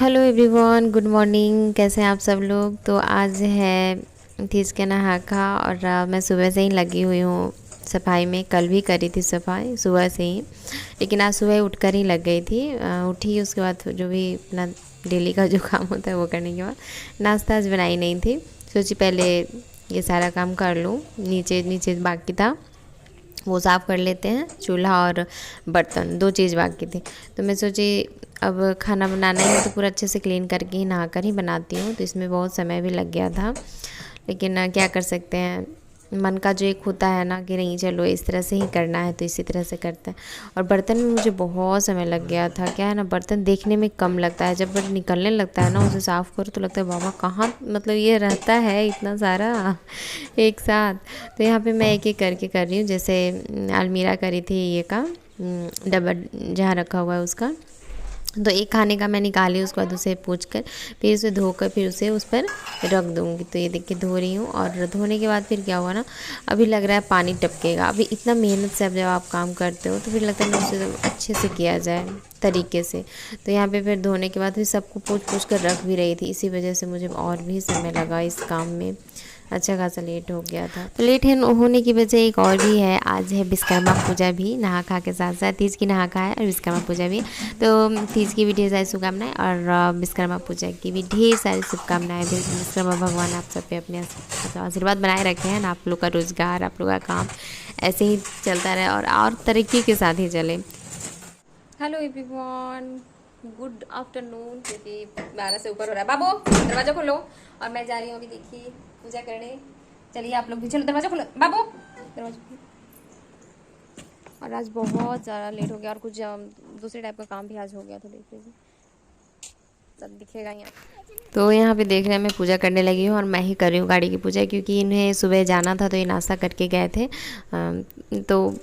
Hello everyone, good morning. कैसे हैं आप सब लोग। तो आज है तीज का नहाका और मैं सुबह से ही लगी हुई हूँ सफाई में। कल भी करी थी सफाई सुबह से ही, लेकिन आज सुबह उठकर ही लग गई थी। उठी उसके बाद जो भी अपना डेली का जो काम होता है वो करने के बाद नाश्ता आज बनाई नहीं थी। सोची पहले ये सारा काम कर लूँ, नीचे नीचे बाकी था वो साफ़ कर लेते हैं। चूल्हा और बर्तन दो चीज़ बाकी थी, तो मैं सोची अब खाना बनाना ही है तो पूरा अच्छे से क्लीन करके ही नहा कर ही बनाती हूँ। तो इसमें बहुत समय भी लग गया था, लेकिन क्या कर सकते हैं, मन का जो एक होता है ना कि नहीं चलो इस तरह से ही करना है तो इसी तरह से करते हैं। और बर्तन में मुझे बहुत समय लग गया था। क्या है ना, बर्तन देखने में कम लगता है, जब निकलने लगता है ना उसे साफ़ करो तो लगता है बाबा कहाँ मतलब ये रहता है इतना सारा एक साथ। तो यहाँ पे मैं एक एक करके कर रही हूँ। जैसे अलमीरा करी थी ये का डब्बा जहाँ रखा हुआ है उसका, तो एक खाने का मैं निकाली, उसके बाद उसे पोंछ कर फिर उसे धोकर फिर उसे उस पर रख दूँगी। तो ये देखिए धो रही हूँ, और धोने के बाद फिर क्या हुआ ना, अभी लग रहा है पानी टपकेगा। अभी इतना मेहनत से अब जब आप काम करते हो तो फिर लगता है ना उसे अच्छे से किया जाए तरीके से। तो यहाँ पे फिर धोने के बाद फिर सबको पोंछ पोंछ कर रख भी रही थी, इसी वजह से मुझे और भी समय लगा इस काम में। अच्छा खासा लेट हो गया था। तो लेट होने की वजह एक और भी है, आज है विश्वकर्मा पूजा भी। नहा खा के साथ साथ तीज की नहा खा है और विश्वकर्मा पूजा भी। तो तीज की भी ढेर सारी शुभकामनाएं और विश्वकर्मा पूजा की भी ढेर सारी शुभकामनाएं। विश्वकर्मा भगवान आप सब पे अपने आशीर्वाद बनाए रखे हैं ना, आप लोग का रोजगार, आप लोग का काम ऐसे ही चलता रहे और तरक्की के साथ ही चले। Hello everyone, good afternoon. क्योंकि 12 से ऊपर हो रहा है। बाबू दरवाजा खोलो। और मैं जा रही हूँ अभी देखिए पूजा करने। चलिए आप लोग भी चलो, दरवाजा खोलो बाबू, दरवाजा खोलो। और आज बहुत ज़्यादा लेट हो गया और कुछ दूसरे टाइप का काम भी आज हो गया था। देख लीजिए सब दिखेगा यहाँ। तो यहाँ पे देख रहे हैं मैं पूजा करने लगी हूँ और मैं ही कर रही हूँ गाड़ी की पूजा, क्योंकि इन्हें सुबह जाना था तो ये नाश्ता करके गए थे। तो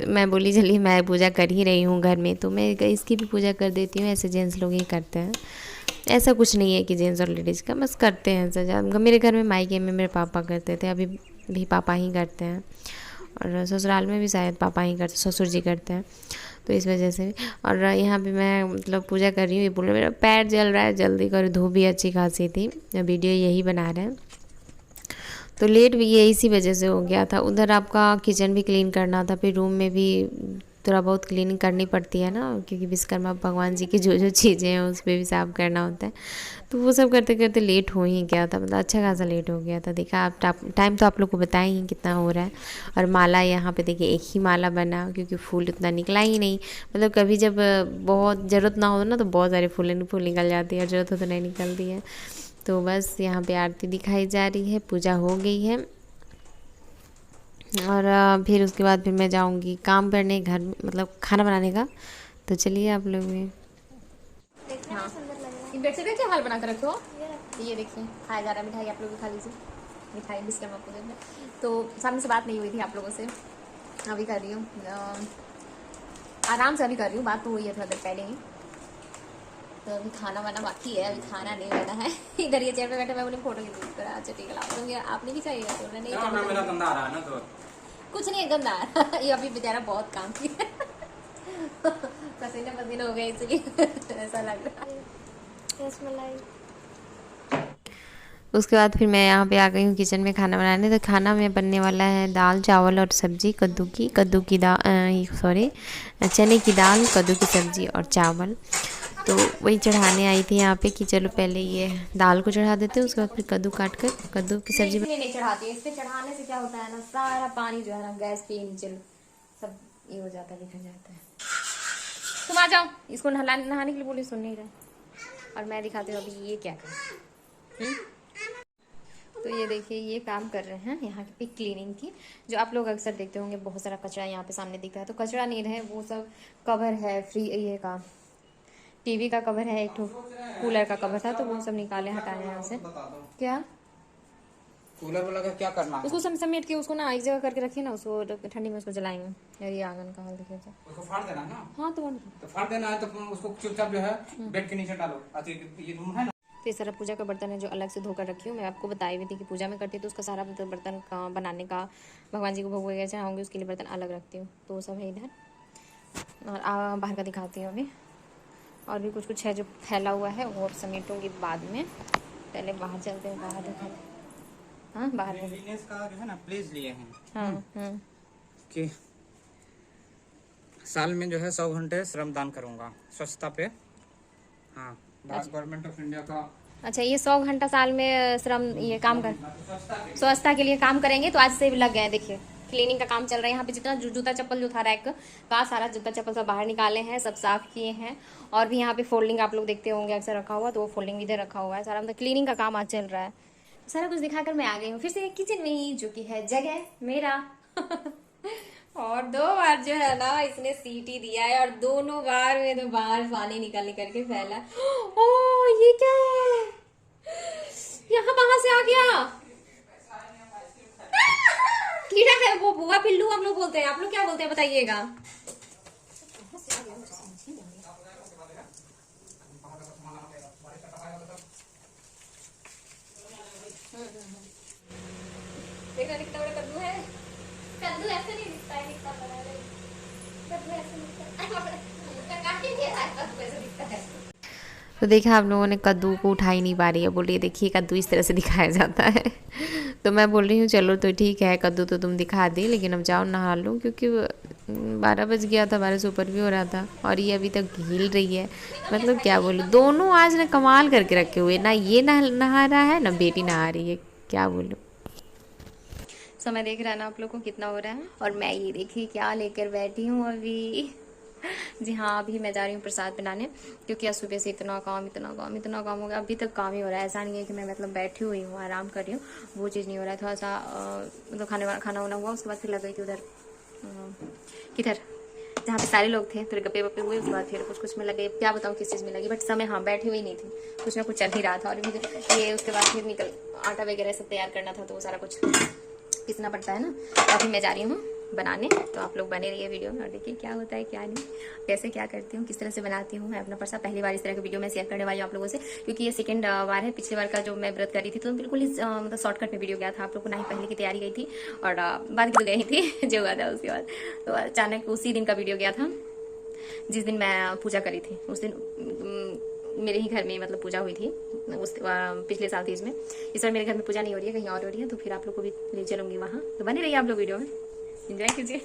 मैं बोली चलिए मैं पूजा कर ही रही हूँ घर में, तो मैं इसकी भी पूजा कर देती हूँ। ऐसे जेंट्स लोग ही करते हैं, ऐसा कुछ नहीं है कि जेंट्स और लेडीज़ का, बस करते हैं सजा। मेरे घर में मायके में मेरे पापा करते थे, अभी भी पापा ही करते हैं, और ससुराल में भी शायद पापा ही करते, ससुर जी करते हैं। तो इस वजह से और यहाँ पे मैं मतलब पूजा कर रही हूँ। ये बोल रहे मेरा पैर जल रहा है, जल्दी करो। धूप भी अच्छी खासी थी, वीडियो यही बना रहे हैं। तो लेट भी ये इसी वजह से हो गया था। उधर आपका किचन भी क्लीन करना था, फिर रूम में भी थोड़ा बहुत क्लीनिंग करनी पड़ती है ना, क्योंकि विश्वकर्मा भगवान जी की जो जो चीज़ें हैं उस पर भी साफ करना होता है। तो वो सब करते करते लेट हो ही गया था, मतलब अच्छा खासा लेट हो गया था। देखा आप टाइम तो आप लोग को बताया ही कितना हो रहा है। और माला यहाँ पे देखिए एक ही माला बना, क्योंकि फूल उतना निकला ही नहीं। मतलब कभी जब बहुत ज़रूरत ना हो ना तो बहुत सारे फूल निकल जाती है, ज़रूरत हो तो नहीं निकलती है। तो बस यहाँ पे आरती दिखाई जा रही है, पूजा हो गई है। और फिर उसके बाद फिर मैं जाऊँगी काम करने घर में, मतलब खाना बनाने का। तो चलिए आप लोग भी। हाँ, ये बेडशीट का क्या हाल बना कर रखे हो। ये देखिए खाया जा रहा है मिठाई, आप लोग भी खा लीजिए मिठाई विश्वकर्मा पूजा में। तो सामने से बात नहीं हुई थी आप लोगों से, अभी कर रही हूँ आराम से। अभी कर रही हूँ, बात तो हुई है थोड़ा देर पहले ही। तो अभी खाना वाना बाकी है, अभी खाना नहीं बना है। इधर ये चेयर पे बैठे मैं बोली फोटो खींच कर। अच्छा ठीक है लाओ, तो आपने भी चाहिए तो नहीं मेरा गंदा आ रहा है ना, तो कुछ नहीं है गंदा आ रहा। ये अभी बेचारा बहुत काम किया। पसीने पसीने हो गए इसलिए ऐसा लग रहा है। रसमलाई। उसके बाद फिर मैं यहाँ पे आ गई हूँ किचन में खाना बनाने। तो खाना में बनने वाला है दाल चावल और सब्जी, कद्दू की दाल, सॉरी चने की दाल, कद्दू की सब्जी और चावल। तो वही चढ़ाने आई थी यहाँ पे कि चलो पहले ये दाल को चढ़ा देते हैं, उसके बाद फिर कद्दू काट कर कद्दू की सब्जी। नहीं चढ़ाती है, इस पे चढ़ाने से क्या होता है ना, सारा पानी जो है ना गैस पे नीचे सब ये हो जाता है, बिखर जाता है। तुम आ जाओ, इसको नहाने के लिए बोली, सुन नहीं रहे। और मैं दिखाती हूँ अभी ये क्या कर। तो ये देखिए ये काम कर रहे हैं यहाँ पे क्लीनिंग की। जो आप लोग अक्सर देखते होंगे बहुत सारा कचरा यहाँ पे सामने दिखता है, तो कचरा नहीं रहे, वो सब कवर है फ्री, ये का टीवी का कवर है, एक कूलर का कवर था, तो वो सब निकाले हटाए यहाँ से। क्या कूलर वाला का क्या करना है? उसको समेट के उसको ना एक जगह करके रखिए ना, उसको ठंडी में उसको जलाएंगे। यार ये आंगन का हाल देखिए तो। उसको फाड़ देना ना। हाँ तो फाड़ देना है तो उसको चुपचाप जो है बेड के नीचे डालो। ये रूम है ना। तो ये सारा पूजा का बर्तन है जो अलग से धोकर रखी हूँ। मैं आपको बताई हुई थी कि पूजा में करती हूँ तो उसका सारा बर्तन का बनाने का, भगवान जी को भोग वगैरह चढ़ाऊँगी उसके लिए बर्तन अलग रखती हूँ। तो वो सब है इधर। और बाहर का दिखाती हूँ अभी। और भी कुछ कुछ है जो फैला हुआ है, वो अब समेटूंगी बाद में। पहले बाहर चलते हैं, बाहर देखो। हाँ बाहर में क्लीनलीनेस का जो है ना प्लेज लिए हैं। हाँ। कि साल में जो है 100 घंटे श्रमदान करूंगा स्वच्छता पे। हाँ, भारत गवर्नमेंट ऑफ इंडिया का। अच्छा, ये 100 घंटा साल में श्रम ये काम कर स्वच्छता के लिए काम करेंगे। तो आज से लग गए, देखिए क्लीनिंग का काम चल रहा है यहाँ पे। जितना जूता चप्पल जो था रैक का, सारा जूता चप्पल सब बाहर निकाले हैं, सब साफ किए हैं। और भी यहाँ पे फोल्डिंग आप लोग देखते होंगे अक्सर रखा हुआ, तो वो फोल्डिंग इधर रखा हुआ है सारा। मतलब क्लीनिंग का काम आज चल रहा है। सारा कुछ दिखाकर मैं आ गई हूँ फिर से किचन में ही, जो कि है जगह मेरा। और 2 बार जो है ना इसने सीटी दिया है, और दोनों बार में तो बाहर पानी निकल करके फैला। ओ ये क्या है, यहाँ कहाँ से आ गया? कीड़ा है वो, बुआ पिल्लू हम लोग बोलते हैं। आप लोग क्या बोलते हैं बताइएगा। देखना कितना बड़ा कद्दू है। कद्दू ऐसे नहीं दिखता है, दिखता है कद्दू ऐसे दिखता है, काटी दिया है, कद्दू ऐसे दिखता है। तो देखा आप लोगों ने, कद्दू को उठा ही नहीं पा रही है, बोलिए देखिए कद्दू इस तरह से दिखाया जाता है। तो मैं बोल रही हूँ चलो तो ठीक है, कद्दू तो तुम दिखा दी, लेकिन अब जाओ नहा लो, क्योंकि 12 बज गया था, 12 से ऊपर भी हो रहा था, और ये अभी तक हिल रही है। मतलब क्या बोलूँ, दोनों आज ने कमाल करके रखे हुए, ना ये नहा रहा है ना बेटी नहा रही है, क्या बोलूँ। समय देख रहा है ना आप लोग को कितना हो रहा है। और मैं ये देखिए क्या लेकर बैठी हूँ अभी। जी हाँ, अभी मैं जा रही हूँ प्रसाद बनाने, क्योंकि आज सुबह से इतना काम हो गया। अभी तक काम ही हो रहा है, ऐसा नहीं है कि मैं मतलब बैठी हुई हूँ आराम कर रही हूँ, वो चीज़ नहीं हो रहा है। थोड़ा सा मतलब खाना वाना हुआ, उसके बाद फिर लग गई थी उधर किधर जहाँ पे सारे लोग थे, फिर गप्पे वप्पे हुए, उसके बाद फिर कुछ में लगे, क्या बताऊँ किस चीज़ में लगी, बट समय हाँ बैठी हुई नहीं थी, कुछ ना कुछ चल ही रहा था। और ये उसके बाद फिर निकल आटा वगैरह सब तैयार करना था, तो वो सारा कुछ पीसना पड़ता है ना। तो अभी मैं जा रही हूँ बनाने, तो आप लोग बने रहिए वीडियो में और देखिए क्या होता है क्या नहीं, कैसे क्या करती हूँ, किस तरह से बनाती हूँ मैं अपना प्रसाद। पहली बार इस तरह की वीडियो मैं शेयर करने वाली हूँ आप लोगों से, क्योंकि ये सेकंड बार है। पिछली बार का जो मैं व्रत करी थी तो बिल्कुल ही मतलब शॉर्टकट में वीडियो गया था, आप लोग को ना ही पहले की तैयारी गई थी और बाद की तो गई थी जो हुआ था उसके बाद। तो अचानक उसी दिन का वीडियो गया था जिस दिन मैं पूजा करी थी। उस दिन मेरे ही घर में मतलब पूजा हुई थी, उस पिछले साल तीज में। इस बार मेरे घर में पूजा नहीं हो रही है, कहीं और हो रही है, तो फिर आप लोग को भी ले चलूंगी वहाँ। तो बने रहिए आप लोग वीडियो में, एंजॉय कीजिए।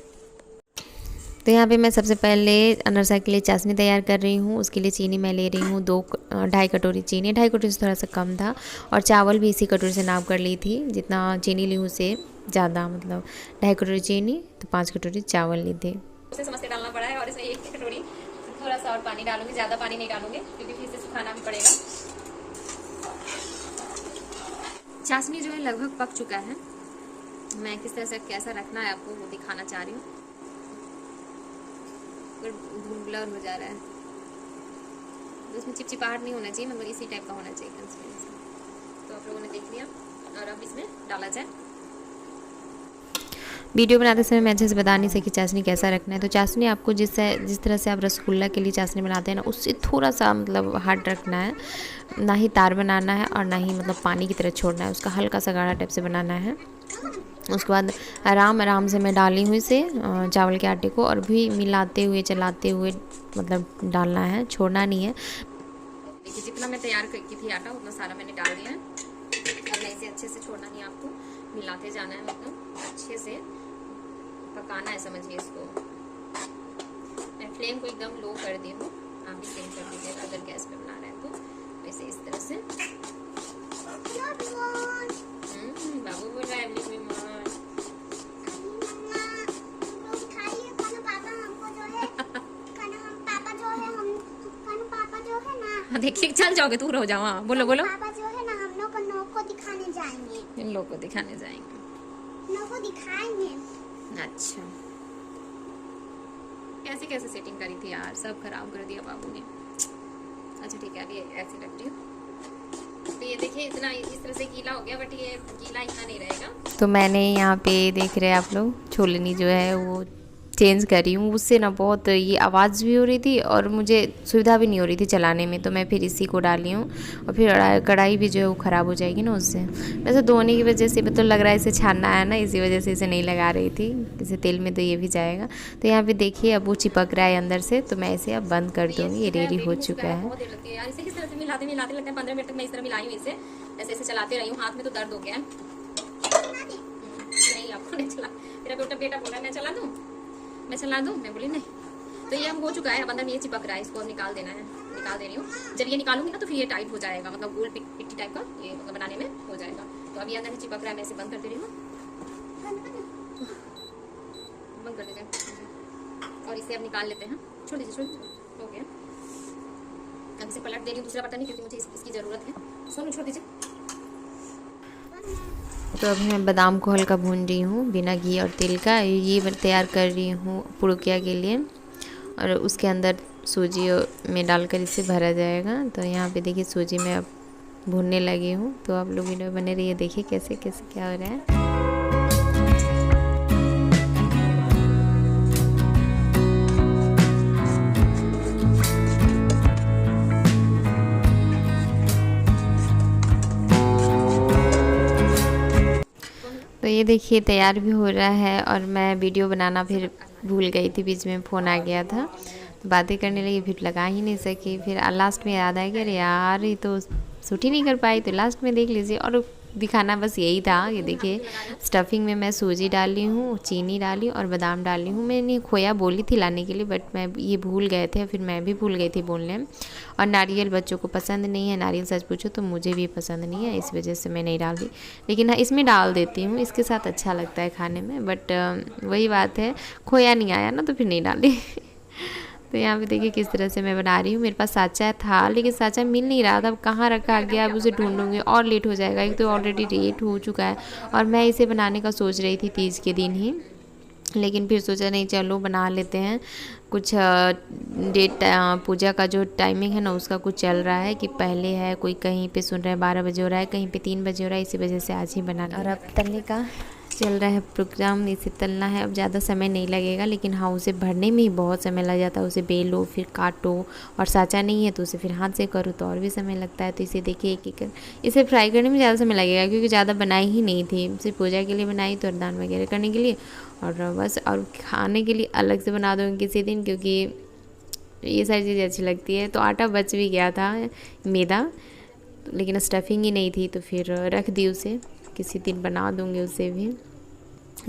तो यहाँ पे मैं सबसे पहले अनरसा के लिए चाशनी तैयार कर रही हूँ। उसके लिए चीनी मैं ले रही हूँ 2.5 कटोरी चीनी, 2.5 कटोरी से थोड़ा सा कम था। और चावल भी इसी कटोरी से नाप कर ली थी, जितना चीनी ली उससे ज़्यादा, मतलब 2.5 कटोरी चीनी तो 5 कटोरी चावल ली थी। उसे समझ के डालना पड़ा है। और इसमें 1 कटोरी थोड़ा सा और पानी डालूंगी, ज़्यादा पानी नहीं डालूंगी क्योंकि फिर से सुखाना भी पड़ेगा। चाशनी जो है लगभग पक चुका है। मैं किस तरह से कैसा रखना है आपको वो दिखाना चाह रही हूँ, ब्लर हो जा रहा है तो इसमें चिपचिपाहट नहीं होना चाहिए, मतलब इसी टाइप का होना चाहिए कंसिस्टेंसी। तो आप लोगों ने देख लिया, और अब इसमें डाला जाए। वीडियो बनाते समय मैं अच्छे से बता नहीं सकी चाशनी कैसा रखना है। तो चाशनी आपको जिस तरह से आप रसगुल्ला के लिए चाशनी बनाते हैं ना, उससे थोड़ा सा मतलब हार्ड रखना है, ना ही तार बनाना है और ना ही मतलब पानी की तरह छोड़ना है, उसका हल्का सा गाढ़ा टाइप से बनाना है। उसके बाद आराम से मैं डाली हुई से चावल के आटे को, और भी मिलाते हुए चलाते हुए मतलब डालना है, छोड़ना नहीं है। देखिए जितना मैं तैयार की थी आटा उतना सारा मैंने डाल दिया है। अब मैं इसे अच्छे से छोड़ना नहीं, आपको मिलाते जाना है, मतलब अच्छे से पकाना है, समझिए इसको। मैं फ्लेम को एकदम लो कर दी हूँ, आप भी सेम कर दीजिए अगर गैस पे बना रहे हैं तो। वैसे इस तरह से बाबू बोल रहा है देखिए चल जाओगे दूर हो जाओ। हाँ बोलो बोलो। पापा जो है ना हम लोग को दिखाने जाएंगे, इन लोग को दिखाने जाएंगे, लोग को दिखाएंगे। अच्छा कैसे कैसे सेटिंग करी थी यार, सब खराब कर दिया बाबू ने। अच्छा ठीक है, अभी ऐसे रख रही हूँ। तो ये देखिए इतना इस तरह से गीला हो गया, बट ये गीला इतना नहीं रहेगा। तो मैंने यहाँ पे देख रहे हैं आप लोग, छोलनी जो है वो चेंज कर रही हूँ। उससे ना बहुत ये आवाज़ भी हो रही थी और मुझे सुविधा भी नहीं हो रही थी चलाने में, तो मैं फिर इसी को डाली हूँ। और फिर कढ़ाई भी जो है वो ख़राब हो जाएगी ना उससे। वैसे धोने की वजह से मतलब लग रहा है इसे छानना है ना, इसी वजह से इसे नहीं लगा रही थी। इसे तेल में तो ये भी जाएगा। तो यहाँ पे देखिए अब वो चिपक रहा है अंदर से, तो मैं इसे अब बंद कर दूँगी। ये रेडी हो चुका है। बहुत देर लगती है यार इसे किस तरह से मिलाते मिलाते लगता है 15 मिनट तक मैं इस तरह मिलाई हूँ इसे, ऐसे ऐसे चलाते रही हूँ। हाथ में तो दर्द हो गया है। नहीं आपको नहीं चला, मेरा बेटा बोला मैं चला दूँ, मैं चला दूँ, मैं बोली नहीं। तो ये अब हो चुका है, अब अंदर में ये चिपक रहा है, इसको अब निकाल देना है। निकाल दे रही हूँ। जब ये निकालूंगी ना तो फिर ये टाइट हो जाएगा, मतलब गोल पिट्टी टाइप का ये मतलब बनाने में हो जाएगा। तो अभी अंदर में चिपक रहा है, मैं इसे बंद कर दे रही हूँ। बंद कर दीजिए और इसे अब निकाल लेते हैं। छोड़ दीजिए, हो गया। अब इसे पलट दे रही हूँ दूसरा बर्तन में, क्योंकि मुझे इसकी ज़रूरत है। सोनू छोड़ दीजिए। तो अभी मैं बादाम को हल्का भून रही हूँ बिना घी और तेल का। ये तैयार कर रही हूँ पुड़ुकिया के लिए, और उसके अंदर सूजी में डालकर इसे भरा जाएगा। तो यहाँ पे देखिए सूजी में अब भूनने लगी हूँ। तो आप लोग वीडियो बने रहिए, देखिए कैसे कैसे क्या हो रहा है। तो ये देखिए तैयार भी हो रहा है, और मैं वीडियो बनाना फिर भूल गई थी, बीच में फ़ोन आ गया था। तो बातें करने लगी, फिर लगा ही नहीं सकी। फिर लास्ट में याद आया कि अरे यार ये तो शूट ही नहीं कर पाई, तो लास्ट में देख लीजिए। और दिखाना बस यही था। ये देखिए स्टफिंग में मैं सूजी डाली हूँ, चीनी डाली और बादाम डाली हूँ। मैंने खोया बोली थी लाने के लिए, बट मैं ये भूल गए थे, फिर मैं भी भूल गई थी बोलने। और नारियल बच्चों को पसंद नहीं है, नारियल सच पूछो तो मुझे भी पसंद नहीं है, इस वजह से मैं नहीं डाली। लेकिन हाँ इसमें डाल देती हूँ, इसके साथ अच्छा लगता है खाने में। बट वही बात है, खोया नहीं आया ना तो फिर नहीं डाली। तो यहाँ पे देखिए किस तरह से मैं बना रही हूँ। मेरे पास साँचा था, लेकिन साँचा मिल नहीं रहा था। अब कहाँ रखा गया, अब उसे ढूंढूंगी और लेट हो जाएगा। एक तो ऑलरेडी लेट हो चुका है, और मैं इसे बनाने का सोच रही थी तीज के दिन ही, लेकिन फिर सोचा नहीं चलो बना लेते हैं। कुछ डेट पूजा का जो टाइमिंग है ना उसका कुछ चल रहा है कि पहले है, कोई कहीं पे सुन रहा है 12 बजे हो रहा है, कहीं पे 3 बजे हो रहा है, इसी वजह से आज ही बनाना। और अब तलने का चल रहा है प्रोग्राम, इसे तलना है। अब ज़्यादा समय नहीं लगेगा, लेकिन हाँ उसे भरने में ही बहुत समय लग जाता है। उसे बेलो फिर काटो, और साँचा नहीं है तो उसे फिर हाथ से करो तो और भी समय लगता है। तो इसे देखिए एक एक कर इसे फ्राई करने में ज़्यादा समय लगेगा, क्योंकि ज़्यादा बनाई ही नहीं थी, सिर्फ पूजा के लिए बनाई तो दान वगैरह करने के लिए, और बस। और खाने के लिए अलग से बना दूँगी किसी दिन, क्योंकि ये सारी चीज़ें अच्छी लगती है। तो आटा बच भी गया था, मैदा, लेकिन स्टफिंग ही नहीं थी, तो फिर रख दी उसे। किसी दिन बना दूँगी उसे भी।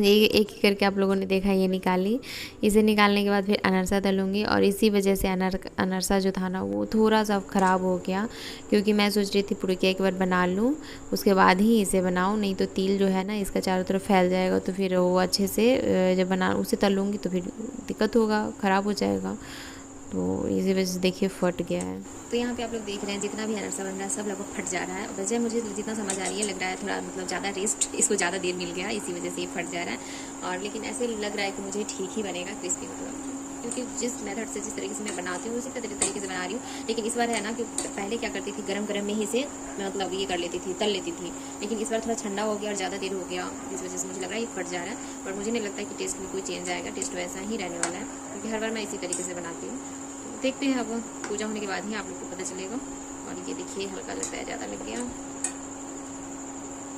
ये एक एक करके आप लोगों ने देखा, ये निकाली। इसे निकालने के बाद फिर अनरसा तलूँगी, और इसी वजह से अनरसा जो था ना वो थोड़ा सा ख़राब हो गया, क्योंकि मैं सोच रही थी पुड़किया एक बार बना लूँ उसके बाद ही इसे बनाऊँ, नहीं तो तिल जो है ना इसका चारों तरफ फैल जाएगा। तो फिर वो अच्छे से जब उसे तलूँगी तो फिर दिक्कत होगा, ख़राब हो जाएगा। तो इसी वजह से देखिए फट गया है। तो यहाँ पे आप लोग देख रहे हैं जितना भी अनरसा बन रहा है सब लगभग फट जा रहा है। वजह मुझे जितना समझ आ रही है, लग रहा है थोड़ा मतलब ज़्यादा रेस्ट, इसको ज़्यादा देर मिल गया, इसी वजह से ये फट जा रहा है। और लेकिन ऐसे लग रहा है कि मुझे ठीक ही बनेगा क्रिस्पी, मतलब क्योंकि जिस मेथड से जिस तरीके से मैं बनाती हूँ उसी तरीके से बना रही हूँ। लेकिन इस बार है ना कि पहले क्या करती थी, गरम में ही इसे मतलब ये कर लेती थी, तल लेती थी। लेकिन इस बार थोड़ा ठंडा हो गया और ज़्यादा देर हो गया, इस वजह से मुझे लग रहा है ये फट जा रहा है। पर मुझे नहीं लगता कि टेस्ट में कोई चेंज आएगा, टेस्ट वैसा ही रहने वाला है, क्योंकि हर बार मैं इसी तरीके से बनाती हूँ। देखते हैं, अब पूजा होने के बाद ही आप लोग को पता चलेगा। और ये देखिए हल्का लगता है, ज़्यादा लग गया।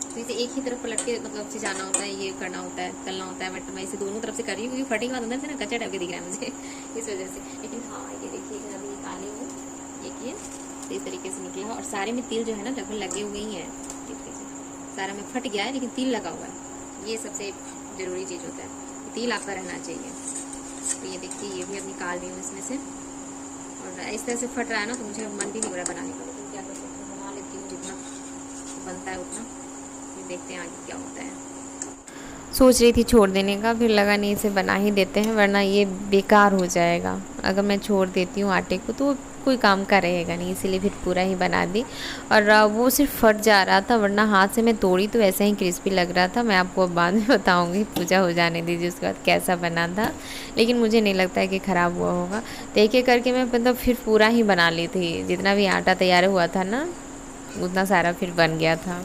तो इसे एक ही तरफ पलट के मतलब से जाना होता है, ये करना होता है, तलना होता है। बट मैं इसे दोनों तरफ से कर रही हूँ, क्योंकि फटे के बाद अंदर से ना कच्चा टाइप के दिख रहा है मुझे, इस वजह से। लेकिन हाँ ये देखिए अभी निकाली हूँ, देखिए तो इस तरीके से निकला। और सारे में तिल जो है ना लगभग लगे हुए ही हैं, देखिए सारा में फट गया है लेकिन तिल लगा हुआ है। ये सबसे ज़रूरी चीज़ होता है, तिल आपका रहना चाहिए। तो ये देखिए ये भी अब निकाल रही हूँ इसमें से। और इस तरह से फट रहा है ना तो मुझे मन भी नहीं हो रहा बनाने का, लेकिन क्या कर सकते हैं, बना लेती हूँ, जितना बनता है उतना। फिर देखते हैं आगे क्या होता है। सोच रही थी छोड़ देने का, फिर लगा नहीं इसे बना ही देते हैं, वरना ये बेकार हो जाएगा। अगर मैं छोड़ देती हूँ आटे को तो कोई काम का रहेगा नहीं, इसीलिए फिर पूरा ही बना दी। और वो सिर्फ फट जा रहा था, वरना हाथ से मैं तोड़ी तो ऐसा ही क्रिस्पी लग रहा था। मैं आपको बाद में बताऊंगी, पूजा हो जाने दीजिए उसके बाद कैसा बना था। लेकिन मुझे नहीं लगता है कि ख़राब हुआ होगा। तो एक एक करके मैं मतलब फिर पूरा ही बना ली थी, जितना भी आटा तैयार हुआ था ना उतना सारा फिर बन गया था।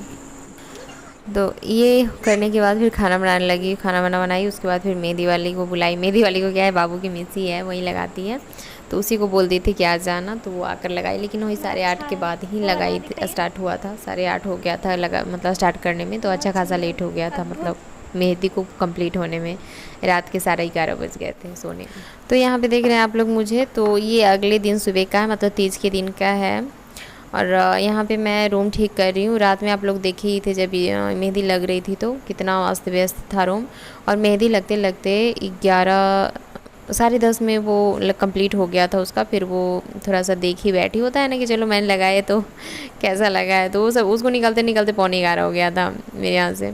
तो ये करने के बाद फिर खाना बनाने लगी, खाना बनाई। उसके बाद फिर मेहंदी वाली को बुलाई। मेहंदी वाली को क्या है, बाबू की मिसी है, वही लगाती है, तो उसी को बोल दी थी कि आ जाना, तो वो आकर लगाई। लेकिन वही 8:30 के बाद ही लगाई स्टार्ट हुआ था, 8:30 हो गया था लगा, मतलब स्टार्ट करने में, तो अच्छा खासा लेट हो गया था, मतलब मेहंदी को कंप्लीट होने में रात के 11:30 बज गए थे सोने में। तो यहाँ पे देख रहे हैं आप लोग मुझे, तो ये अगले दिन सुबह का है, मतलब तीज के दिन का है। और यहाँ पे मैं रूम ठीक कर रही हूँ। रात में आप लोग देखे ही थे जब मेहंदी लग रही थी तो कितना अस्त व्यस्त था रूम। और मेहंदी लगते लगते 11 10:30 में वो कंप्लीट हो गया था उसका। फिर वो थोड़ा सा देख ही बैठी, होता है ना कि चलो मैंने लगाए तो कैसा लगा है, तो वो सब उसको निकलते निकलते 11:45 हो गया था मेरे यहाँ से।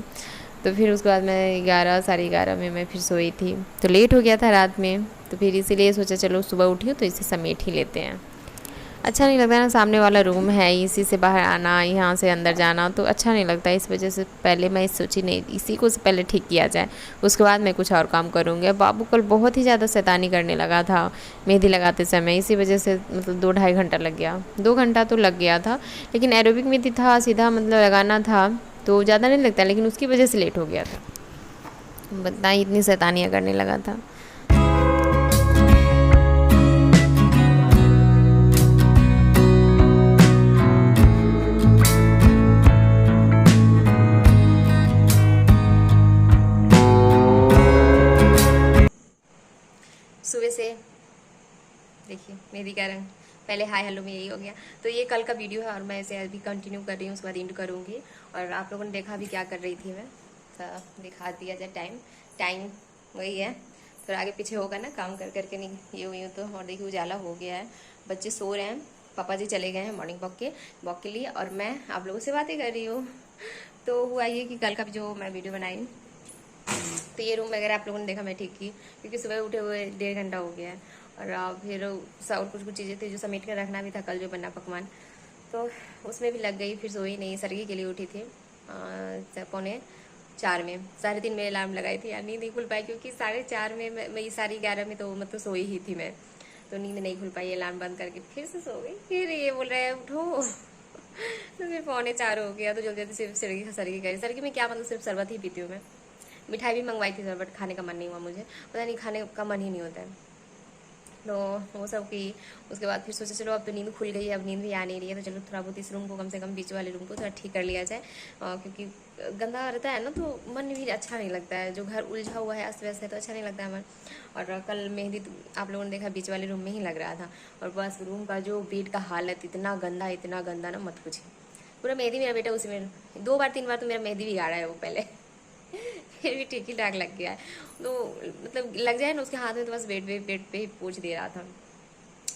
तो फिर उसके बाद मैं 11 11:30 में मैं फिर सोई थी, तो लेट हो गया था रात में। तो फिर इसीलिए सोचा चलो सुबह उठी हूँ तो इसे समेट ही लेते हैं। अच्छा नहीं लगता ना, सामने वाला रूम है, इसी से बाहर आना, यहाँ से अंदर जाना तो अच्छा नहीं लगता। इस वजह से पहले मैं सोची नहीं, इसी को से पहले ठीक किया जाए, उसके बाद मैं कुछ और काम करूँगी। अब बाबू कल बहुत ही ज़्यादा शैतानी करने लगा था मेहंदी लगाते समय, इसी वजह से मतलब 2 ढाई घंटा लग गया, 2 घंटा तो लग गया था। लेकिन एरोबिक मेहंदी था, सीधा मतलब लगाना था तो ज़्यादा नहीं लगता, लेकिन उसकी वजह से लेट हो गया था। बताइए इतनी शैतानियाँ करने लगा था। सुबह से देखिए मेहंदी का रंग, पहले हाय हेलो में यही हो गया। तो ये कल का वीडियो है और मैं इसे अभी कंटिन्यू कर रही हूँ, उसके बाद एंड करूँगी। और आप लोगों ने देखा अभी क्या कर रही थी मैं, तो दिखा दिया जाए टाइम वही है, थोड़ा आगे पीछे होगा ना, काम कर करके नहीं ये हुई हूँ तो। और देखिए उजाला हो गया है, बच्चे सो रहे हैं, पापा जी चले गए हैं मॉर्निंग वॉक के लिए, और मैं आप लोगों से बातें कर रही हूँ। तो हुआ ये कि कल का जो मैं वीडियो बनाई, तो ये रूम वगैरह आप लोगों ने देखा मैं ठीक की, क्योंकि सुबह उठे हुए 1.5 घंटा हो गया है। और फिर और कुछ चीज़ें थी जो समेट कर रखना भी था, कल जो बना पकवान, तो उसमें भी लग गई। फिर सोई नहीं, सरगी के लिए उठी थी 3:45 में, 3:30 में अलार्म लगाई थी यार, नींद नहीं खुल पाई, क्योंकि 4:30 में मैं 11:30 में तो मतलब सोई ही थी मैं, तो नींद नहीं खुल पाई, अलार्म बंद करके फिर से सो गई। फिर ये बोल रहे हैं उठो तो फिर 3:45 हो गया, तो जल्दी जल्दी सिर्फ सरगी करी। सरगी में क्या, मतलब सिर्फ शरबत ही पीती हूँ मैं। मिठाई भी मंगवाई थी सर, बट खाने का मन नहीं हुआ मुझे, पता नहीं खाने का मन ही नहीं होता है। तो वो सब की उसके बाद फिर सोचा चलो अब तो नींद खुल गई है, अब नींद भी आ नहीं रही है, तो चलो थोड़ा बहुत इस रूम को, कम से कम बीच वाले रूम को थोड़ा ठीक कर लिया जाए, क्योंकि गंदा रहता है ना तो मन भी अच्छा नहीं लगता है, जो घर उलझा हुआ है अस्त व्यस्त है तो अच्छा नहीं लगता है मन। और कल मेहंदी आप लोगों ने देखा बीच वाले रूम में ही लग रहा था, और बस रूम का जो बेड का हालत इतना गंदा ना मत पूछिए। पूरा मेहंदी मेरा बेटा उसी में 2 बार 3 बार तो मेरा मेहंदी बिगाड़ा है वो पहले फिर भी ठीक ही ठाक लग गया है, तो मतलब लग जाए ना उसके हाथ में, तो बस बेड पे ही पोंछ दे रहा था।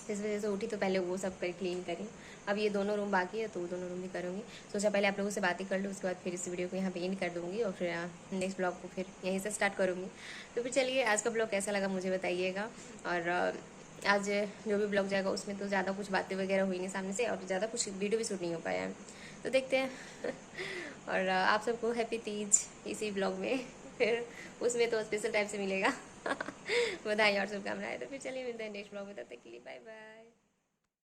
इस वजह से उठी तो पहले वो सब कर क्लीन करी। अब ये दोनों रूम बाकी है, तो वो दोनों रूम भी करूँगी। सोचा पहले आप लोगों से बातें कर लूँ, उसके बाद फिर इस वीडियो को यहाँ पे एंड कर दूँगी, और फिर नेक्स्ट ब्लॉग को फिर यहीं से स्टार्ट करूँगी। तो फिर चलिए आज का ब्लॉग कैसा लगा मुझे बताइएगा। और आज जो भी ब्लॉग जाएगा उसमें तो ज़्यादा कुछ बातें वगैरह हुई नहीं सामने से, और ज़्यादा कुछ वीडियो भी शूट नहीं हो पाया है, तो देखते हैं और आप सबको हैप्पी तीज इसी ब्लॉग में, फिर उसमें तो स्पेशल टाइप से मिलेगा बधाई और शुभकामनाएं। तो फिर चलिए मिलते हैं नेक्स्ट ब्लॉग में, तब तक के लिए बाय बाय।